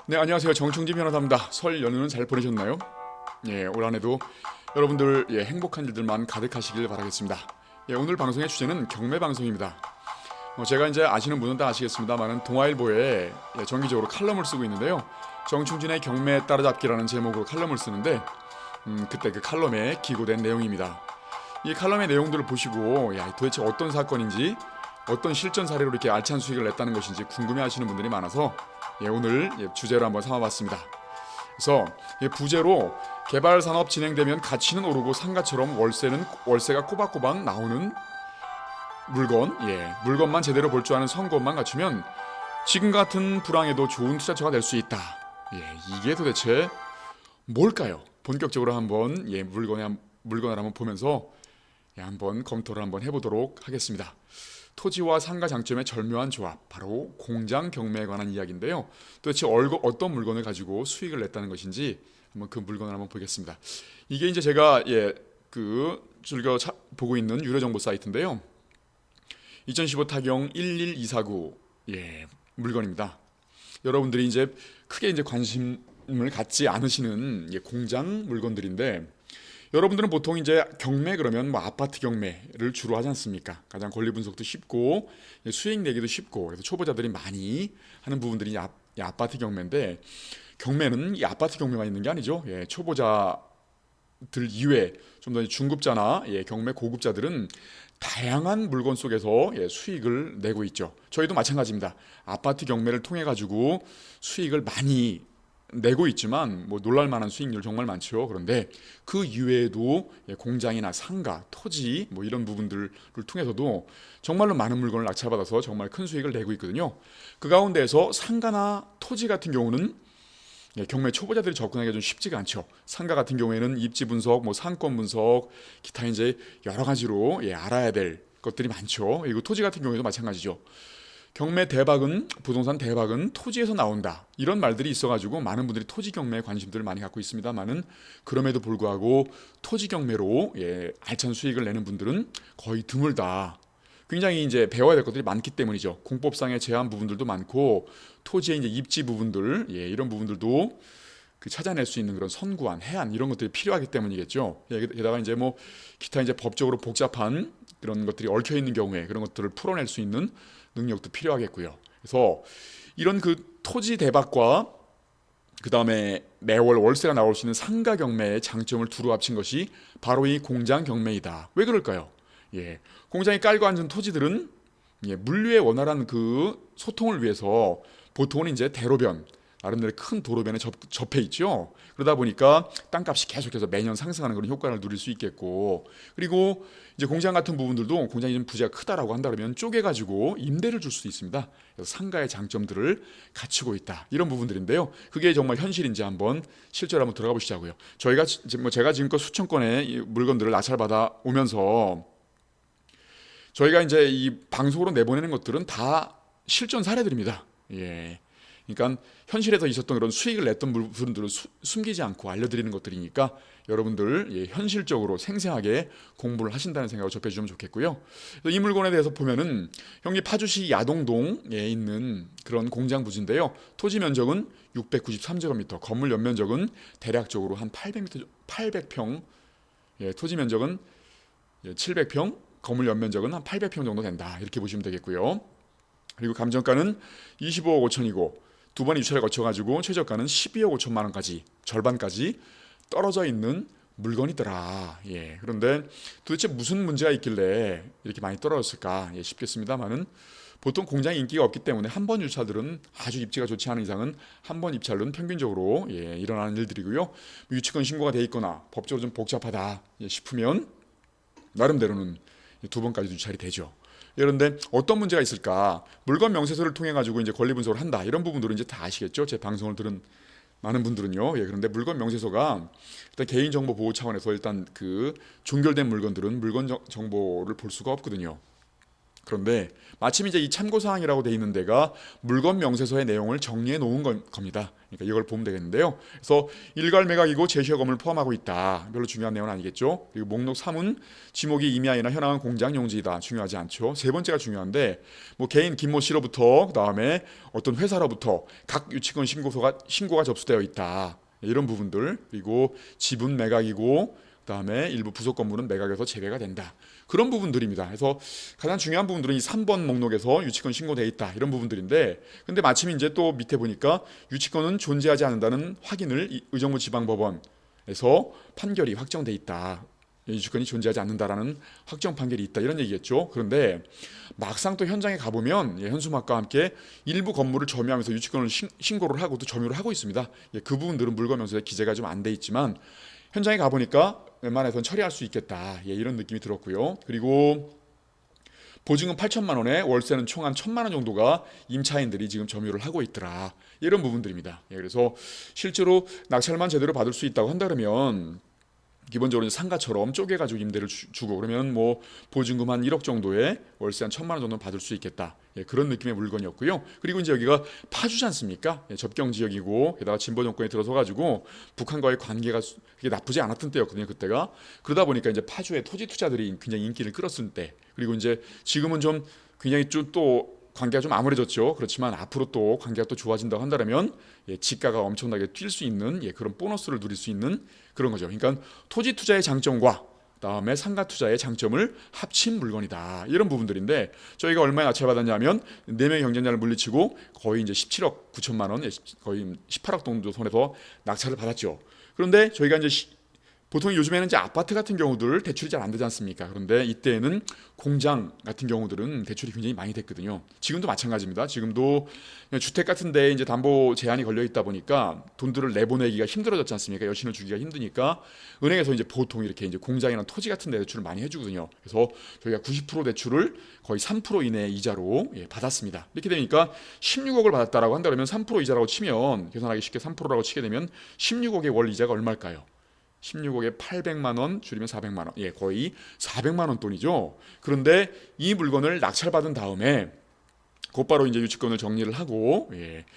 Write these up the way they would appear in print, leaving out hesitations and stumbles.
네, 안녕하세요. 정충진 변호사입니다. 설 연휴는 잘 보내셨나요? 올 한해도 여러분들 행복한 일들만 가득하시길 바라겠습니다. 오늘 방송의 주제는 경매 방송입니다. 제가 이제 아시는 분은 다 아시겠습니다만은 동아일보에 정기적으로 칼럼을 쓰고 있는데요. 정충진의 경매 따라잡기라는 제목으로 칼럼을 쓰는데 그때 그 칼럼에 기고된 내용입니다. 이 칼럼의 내용들을 보시고 도대체 어떤 사건인지 어떤 실전 사례로 이렇게 알찬 수익을 냈다는 것인지 궁금해하시는 분들이 많아서 오늘 주제로 한번 삼아봤습니다. 그래서 부제로 개발 산업 진행되면 가치는 오르고 상가처럼 월세가 꼬박꼬박 나오는 물건만 제대로 볼 줄 아는 선것만 갖추면 지금 같은 불황에도 좋은 투자처가 될 수 있다. 이게 도대체 뭘까요? 본격적으로 한번 물건을 한번 보면서 한번 검토를 한번 해보도록 하겠습니다. 토지와 상가 장점의 절묘한 조합, 바로 공장 경매에 관한 이야기인데요. 도대체 어떤 물건을 가지고 수익을 냈다는 것인지 한번 그 물건을 한번 보겠습니다. 이게 이제 제가 즐겨 보고 있는 유료 정보 사이트인데요. 2015 타경 11249 물건입니다. 여러분들이 이제 크게 이제 관심을 갖지 않으시는 공장 물건들인데, 여러분들은 보통 이제 경매 그러면 뭐 아파트 경매를 주로 하지 않습니까? 가장 권리 분석도 쉽고 수익 내기도 쉽고, 그래서 초보자들이 많이 하는 부분들이 이 아파트 경매인데, 경매는 이 아파트 경매만 있는 게 아니죠. 초보자들 이외에 좀 더 중급자나 경매 고급자들은 다양한 물건 속에서 수익을 내고 있죠. 저희도 마찬가지입니다. 아파트 경매를 통해 가지고 수익을 많이 내고 있지만 뭐 놀랄만한 수익률 정말 많죠. 그런데 그 이외에도 공장이나 상가, 토지 뭐 이런 부분들을 통해서도 정말로 많은 물건을 낙찰받아서 정말 큰 수익을 내고 있거든요. 그 가운데에서 상가나 토지 같은 경우는 경매 초보자들이 접근하기가 좀 쉽지가 않죠. 상가 같은 경우에는 입지 분석, 뭐 상권 분석, 기타 이제 여러 가지로 알아야 될 것들이 많죠. 그리고 토지 같은 경우에도 마찬가지죠. 경매 대박은, 부동산 대박은 토지에서 나온다, 이런 말들이 있어가지고 많은 분들이 토지 경매에 관심들을 많이 갖고 있습니다만은, 그럼에도 불구하고 토지 경매로 알찬 수익을 내는 분들은 거의 드물다. 굉장히 이제 배워야 될 것들이 많기 때문이죠. 공법상의 제한 부분들도 많고, 토지의 이제 입지 부분들, 이런 부분들도 그 찾아낼 수 있는 그런 선구안, 해안 이런 것들이 필요하기 때문이겠죠. 게다가 이제 뭐 기타 이제 법적으로 복잡한 그런 것들이 얽혀 있는 경우에 그런 것들을 풀어낼 수 있는 능력도 필요하겠고요. 그래서 이런 그 토지 대박과 그 다음에 매월 월세가 나올 수 있는 상가 경매의 장점을 두루 합친 것이 바로 이 공장 경매이다. 왜 그럴까요? 공장에 깔고 앉은 토지들은 물류의 원활한 그 소통을 위해서 보통은 이제 대로변, 나름대로 큰 도로변에 접해 있죠. 그러다 보니까 땅값이 계속해서 매년 상승하는 그런 효과를 누릴 수 있겠고, 그리고 이제 공장 같은 부분들도 공장이 좀 부지가 크다라고 한다 그러면 쪼개가지고 임대를 줄 수도 있습니다. 그래서 상가의 장점들을 갖추고 있다, 이런 부분들인데요. 그게 정말 현실인지 한번 실제로 한번 들어가 보시자고요. 제가 지금껏 수천 건의 이 물건들을 낙찰받아 오면서 저희가 이제 이 방송으로 내보내는 것들은 다 실전 사례들입니다. 그러니까 현실에서 있었던 그런 수익을 냈던 부분들을 숨기지 않고 알려드리는 것들이니까 여러분들 현실적으로 생생하게 공부를 하신다는 생각을 접해주시면 좋겠고요. 이 물건에 대해서 보면은 경기 파주시 야동동에 있는 그런 공장 부지인데요. 토지 면적은 693제곱미터, 건물 연면적은 대략적으로 한 800평, 토지 면적은 700평, 건물 연면적은 한 800평 정도 된다, 이렇게 보시면 되겠고요. 그리고 감정가는 25억 5천이고 두 번 입찰을 거쳐가지고 최저가는 12억 5천만 원까지, 절반까지 떨어져 있는 물건이더라. 그런데 도대체 무슨 문제가 있길래 이렇게 많이 떨어졌을까 싶겠습니다만은, 보통 공장에 인기가 없기 때문에 한 번 입찰들은, 아주 입지가 좋지 않은 이상은 한 번 입찰은 평균적으로 일어나는 일들이고요. 유치권 신고가 돼 있거나 법적으로 좀 복잡하다 싶으면 나름대로는 두 번까지 유찰이 되죠. 그런데 어떤 문제가 있을까? 물건 명세서를 통해 가지고 이제 권리 분석을 한다, 이런 부분들은 이제 다 아시겠죠? 제 방송을 들은 많은 분들은요. 그런데 물건 명세서가 일단 개인 정보 보호 차원에서 일단 그 종결된 물건들은 물건 정보를 볼 수가 없거든요. 그런데 마침 이제 이 참고사항이라고 돼 있는 데가 물건 명세서의 내용을 정리해 놓은 겁니다. 그러니까 이걸 보면 되겠는데요. 그래서 일괄매각이고 제시어검을 포함하고 있다. 별로 중요한 내용은 아니겠죠. 그리고 목록 3은 지목이 임야이나 현황은 공장 용지이다. 중요하지 않죠. 세 번째가 중요한데 뭐 개인 김모 씨로부터 그다음에 어떤 회사로부터 각 유치권 신고가 접수되어 있다. 이런 부분들. 그리고 지분 매각이고 그다음에 일부 부속 건물은 매각에서 제외가 된다. 그런 부분들입니다. 그래서 가장 중요한 부분들은 이 3번 목록에서 유치권 신고되어 있다. 이런 부분들인데 근데 마침 이제 또 밑에 보니까 유치권은 존재하지 않는다는 확인을 의정부 지방법원에서 판결이 확정돼 있다. 유치권이 존재하지 않는다라는 확정 판결이 있다. 이런 얘기겠죠. 그런데 막상 또 현장에 가보면 현수막과 함께 일부 건물을 점유하면서 유치권을 신고를 하고 또 점유를 하고 있습니다. 그 부분들은 물건명세에 기재가 좀 안 돼 있지만 현장에 가보니까 웬만해서는 처리할 수 있겠다. 이런 느낌이 들었고요. 그리고 보증금 8천만 원에 월세는 총 한 1,000만 원 정도가 임차인들이 지금 점유를 하고 있더라. 이런 부분들입니다. 그래서 실제로 낙찰만 제대로 받을 수 있다고 한다 그러면 기본적으로 상가처럼 쪼개가지고 임대를 주고 그러면 뭐 보증금 한 1억 정도에 월세 한 1,000만 원 정도 받을 수 있겠다. 그런 느낌의 물건이었고요. 그리고 이제 여기가 파주지 않습니까? 접경 지역이고 게다가 진보 정권이 들어서 가지고 북한과의 관계가 그게 나쁘지 않았던 때였거든요. 그때가 그러다 보니까 이제 파주의 토지 투자들이 굉장히 인기를 끌었을 때 그리고 이제 지금은 좀 굉장히 좀 또 관계가 좀 암울해졌죠. 그렇지만 앞으로 또 관계가 또 좋아진다고 한다면 지가가 엄청나게 뛸 수 있는 그런 보너스를 누릴 수 있는 그런 거죠. 그러니까 토지 투자의 장점과 그다음에 상가 투자의 장점을 합친 물건이다. 이런 부분들인데 저희가 얼마에 낙찰받았냐면 4명의 경쟁자를 물리치고 거의 이제 17억 9천만 원, 거의 18억 정도 손에서 낙찰을 받았죠. 그런데 저희가 이제 보통 요즘에는 이제 아파트 같은 경우들 대출이 잘 안 되지 않습니까? 그런데 이때는 공장 같은 경우들은 대출이 굉장히 많이 됐거든요. 지금도 마찬가지입니다. 지금도 주택 같은 데 이제 담보 제한이 걸려 있다 보니까 돈들을 내보내기가 힘들어졌지 않습니까? 여신을 주기가 힘드니까 은행에서 이제 보통 이렇게 이제 공장이나 토지 같은 데 대출을 많이 해주거든요. 그래서 저희가 90% 대출을 거의 3% 이내 이자로 받았습니다. 이렇게 되니까 16억을 받았다라고 한다 그러면 3% 이자라고 치면 계산하기 쉽게 3%라고 치게 되면 16억의 월 이자가 얼마일까요? 16억에 800만 원 줄이면 400만 원. 거의 400만 원 돈이죠. 그런데 이 물건을 낙찰받은 다음에 곧바로 이제 유치권을 정리를 하고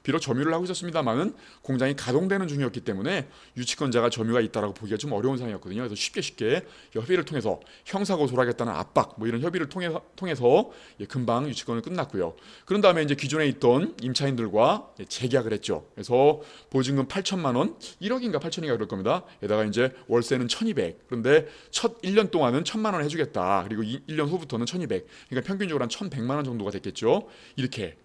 비록 점유를 하고 있었습니다만은 공장이 가동되는 중이었기 때문에 유치권자가 점유가 있다라고 보기가 좀 어려운 상황이었거든요. 그래서 쉽게 협의를 통해서 형사고소를 하겠다는 압박 뭐 이런 협의를 통해서 금방 유치권을 끝났고요. 그런 다음에 이제 기존에 있던 임차인들과 재계약을 했죠. 그래서 보증금 8천만 원, 1억인가 8천인가 그럴 겁니다. 게다가 이제 월세는 1,200. 그런데 첫 1년 동안은 1,000만 원 해주겠다. 그리고 1년 후부터는 1,200. 그러니까 평균적으로 한 1,100만 원 정도가 됐겠죠. 이렇게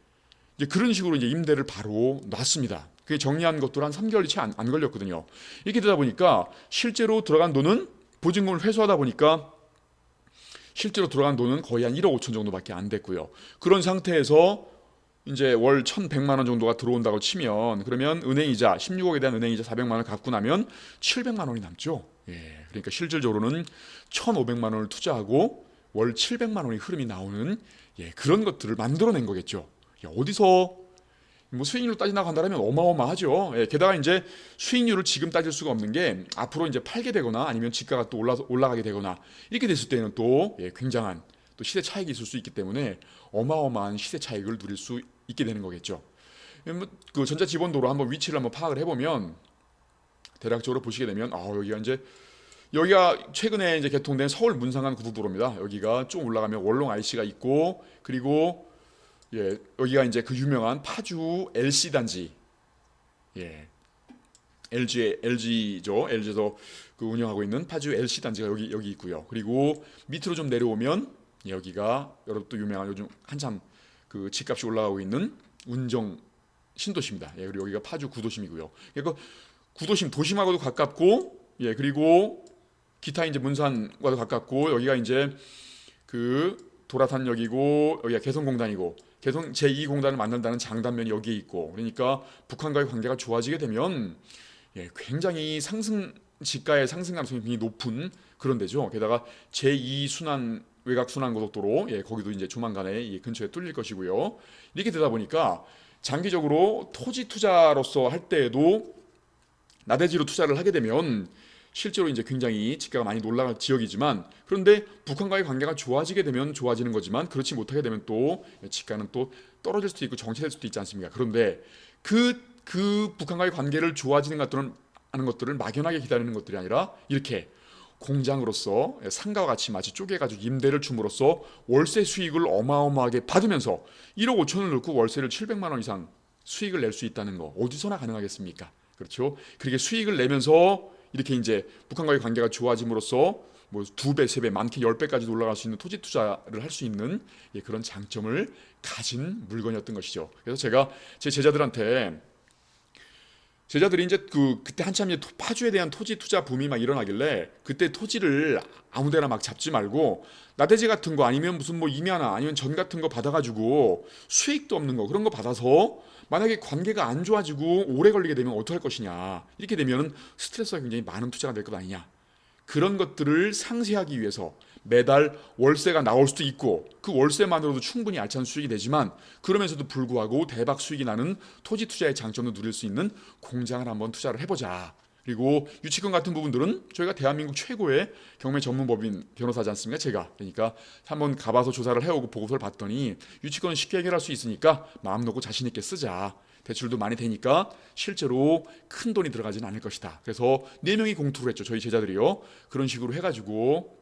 이제 그런 식으로 이제 임대를 바로 놨습니다. 그게 정리한 것도 한 3개월이 채 안 걸렸거든요. 이렇게 되다 보니까 실제로 들어간 돈은 보증금을 회수하다 보니까 실제로 들어간 돈은 거의 한 1억 5천 정도밖에 안 됐고요. 그런 상태에서 이제 월 1,100만 원 정도가 들어온다고 치면 그러면 은행이자 16억에 대한 은행이자 400만 원을 갚고 나면 700만 원이 남죠. 그러니까 실질적으로는 1,500만 원을 투자하고 월 700만 원의 흐름이 나오는 그런 것들을 만들어낸 거겠죠. 어디서 뭐 수익률로 따진다고 한다면 어마어마하죠. 게다가 이제 수익률을 지금 따질 수가 없는 게 앞으로 이제 팔게 되거나 아니면 지가가 또 올라가게 되거나 이렇게 됐을 때는 또 굉장한 또 시세 차익이 있을 수 있기 때문에 어마어마한 시세 차익을 누릴 수 있게 되는 거겠죠. 그 전자지번도로 한번 위치를 한번 파악을 해보면 대략적으로 보시게 되면 여기가 최근에 이제 개통된 서울 문상간 고속도로입니다. 여기가 좀 올라가면 월롱 IC가 있고 그리고 여기가 이제 그 유명한 파주 LC 단지, LG죠. LG에서 그 운영하고 있는 파주 LC 단지가 여기 있고요. 그리고 밑으로 좀 내려오면 여기가 여러분 또 유명한 요즘 한참 그 집값이 올라가고 있는 운정 신도시입니다. 그리고 여기가 파주 구도심이고요. 그러니까 구도심 도심하고도 가깝고 그리고 기타 이제 문산과도 가깝고 여기가 이제 그 도라탄역이고 여기가 개성공단이고 개성 제2공단을 만든다는 장단면이 여기에 있고 그러니까 북한과의 관계가 좋아지게 되면 굉장히 지가의 상승 가능성이 굉장히 높은 그런 데죠. 게다가 제2순환 외곽순환고속도로 거기도 이제 조만간에 이 근처에 뚫릴 것이고요. 이렇게 되다 보니까 장기적으로 토지 투자로서 할 때에도 나대지로 투자를 하게 되면 실제로 이제 굉장히 집가가 많이 올라갈 지역이지만, 그런데 북한과의 관계가 좋아지게 되면 좋아지는 거지만 그렇지 못하게 되면 또 집가는 또 떨어질 수도 있고 정체될 수도 있지 않습니까? 그런데 그 북한과의 관계를 좋아지는 것들은 하는 것들을 막연하게 기다리는 것들이 아니라 이렇게 공장으로서 상가와 같이 마치 쪼개가지고 임대를 줌으로써 월세 수익을 어마어마하게 받으면서 1억 5천을 넣고 월세를 700만 원 이상 수익을 낼 수 있다는 거 어디서나 가능하겠습니까? 그렇죠? 그렇게 수익을 내면서 이렇게 이제 북한과의 관계가 좋아짐으로써 뭐 2배, 3배, 많게 10배까지 올라갈 수 있는 토지 투자를 할 수 있는 그런 장점을 가진 물건이었던 것이죠. 그래서 제가 제 제자들이 이제 그때 한참 이제 파주에 대한 토지 투자 붐이 막 일어나길래 그때 토지를 아무데나 막 잡지 말고 나대지 같은 거 아니면 무슨 뭐 임야나 아니면 전 같은 거 받아가지고 수익도 없는 거 그런 거 받아서 만약에 관계가 안 좋아지고 오래 걸리게 되면 어떡할 것이냐, 이렇게 되면 스트레스가 굉장히 많은 투자가 될 것 아니냐, 그런 것들을 상쇄하기 위해서 매달 월세가 나올 수도 있고 그 월세만으로도 충분히 알찬 수익이 되지만 그러면서도 불구하고 대박 수익이 나는 토지 투자의 장점도 누릴 수 있는 공장을 한번 투자를 해보자. 그리고 유치권 같은 부분들은 저희가 대한민국 최고의 경매 전문법인 변호사지 않습니까? 제가. 그러니까 한번 가봐서 조사를 해오고 보고서를 봤더니 유치권은 쉽게 해결할 수 있으니까 마음 놓고 자신 있게 쓰자. 대출도 많이 되니까 실제로 큰 돈이 들어가지는 않을 것이다. 그래서 4명이 공투를 했죠. 저희 제자들이요. 그런 식으로 해가지고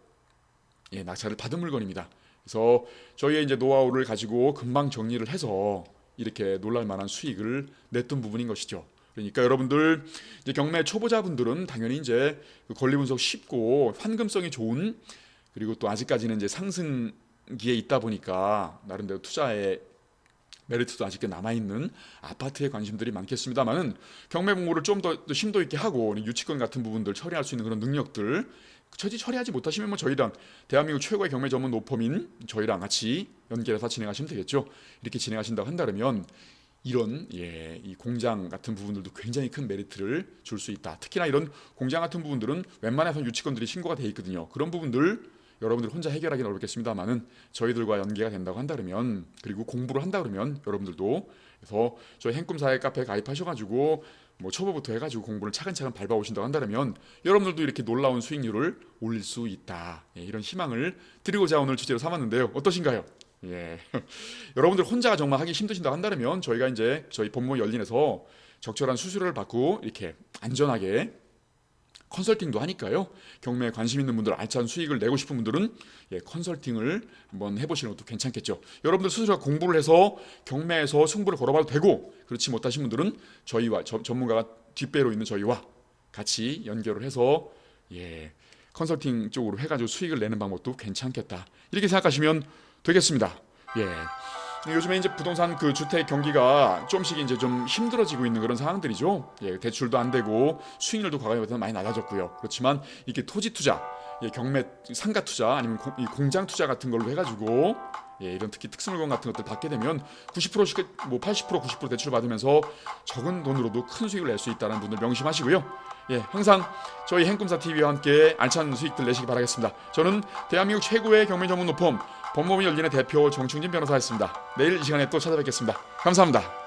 낙찰을 받은 물건입니다. 그래서 저희의 이제 노하우를 가지고 금방 정리를 해서 이렇게 놀랄 만한 수익을 냈던 부분인 것이죠. 그러니까 여러분들 이제 경매 초보자분들은 당연히 이제 그 권리 분석 쉽고 환금성이 좋은, 그리고 또 아직까지는 이제 상승기에 있다 보니까 나름대로 투자에 메리트도 아직 남아있는 아파트에 관심들이 많겠습니다만은 경매 공부를 좀 더 심도 있게 하고 유치권 같은 부분들 처리할 수 있는 그런 능력들 처리하지 못하시면 뭐 저희랑 대한민국 최고의 경매 전문 노펌인 저희랑 같이 연결해서 진행하시면 되겠죠. 이렇게 진행하신다고 한다면 이런 이 공장 같은 부분들도 굉장히 큰 메리트를 줄 수 있다. 특히나 이런 공장 같은 부분들은 웬만해서 유치권들이 신고가 돼 있거든요. 그런 부분들 여러분들 혼자 해결하기는 어렵겠습니다만은 저희들과 연계가 된다고 한다면, 그리고 공부를 한다 그러면 여러분들도 그래서 저희 행꿈사회 카페에 가입하셔가지고 뭐 초보부터 해가지고 공부를 차근차근 밟아오신다고 한다면 여러분들도 이렇게 놀라운 수익률을 올릴 수 있다. 이런 희망을 드리고자 오늘 주제로 삼았는데요. 어떠신가요? 여러분들 혼자가 정말 하기 힘드신다고 한다면 저희가 이제 저희 법무 열린에서 적절한 수수료를 받고 이렇게 안전하게 컨설팅도 하니까요. 경매에 관심 있는 분들, 알찬 수익을 내고 싶은 분들은 컨설팅을 한번 해보시는 것도 괜찮겠죠. 여러분들 스스로 공부를 해서 경매에서 승부를 걸어봐도 되고, 그렇지 못하신 분들은 저희와 전문가가 뒷배로 있는 저희와 같이 연결을 해서 컨설팅 쪽으로 해가지고 수익을 내는 방법도 괜찮겠다. 이렇게 생각하시면 되겠습니다. 요즘에 이제 부동산 그 주택 경기가 좀씩 이제 좀 힘들어지고 있는 그런 상황들이죠. 대출도 안 되고 수익률도 과거보다 많이 낮아졌고요. 그렇지만 이렇게 토지 투자, 경매 상가 투자 아니면 이 공장 투자 같은 걸로 해가지고 이런 특히 특수물건 같은 것들 받게 되면 90%씩 뭐 80% 90% 대출 받으면서 적은 돈으로도 큰 수익을 낼 수 있다는 분들 명심하시고요. 항상 저희 행꿈사 TV와 함께 알찬 수익들 내시기 바라겠습니다. 저는 대한민국 최고의 경매 전문 노펌 법무법인 열린의 대표 정충진 변호사였습니다. 내일 이 시간에 또 찾아뵙겠습니다. 감사합니다.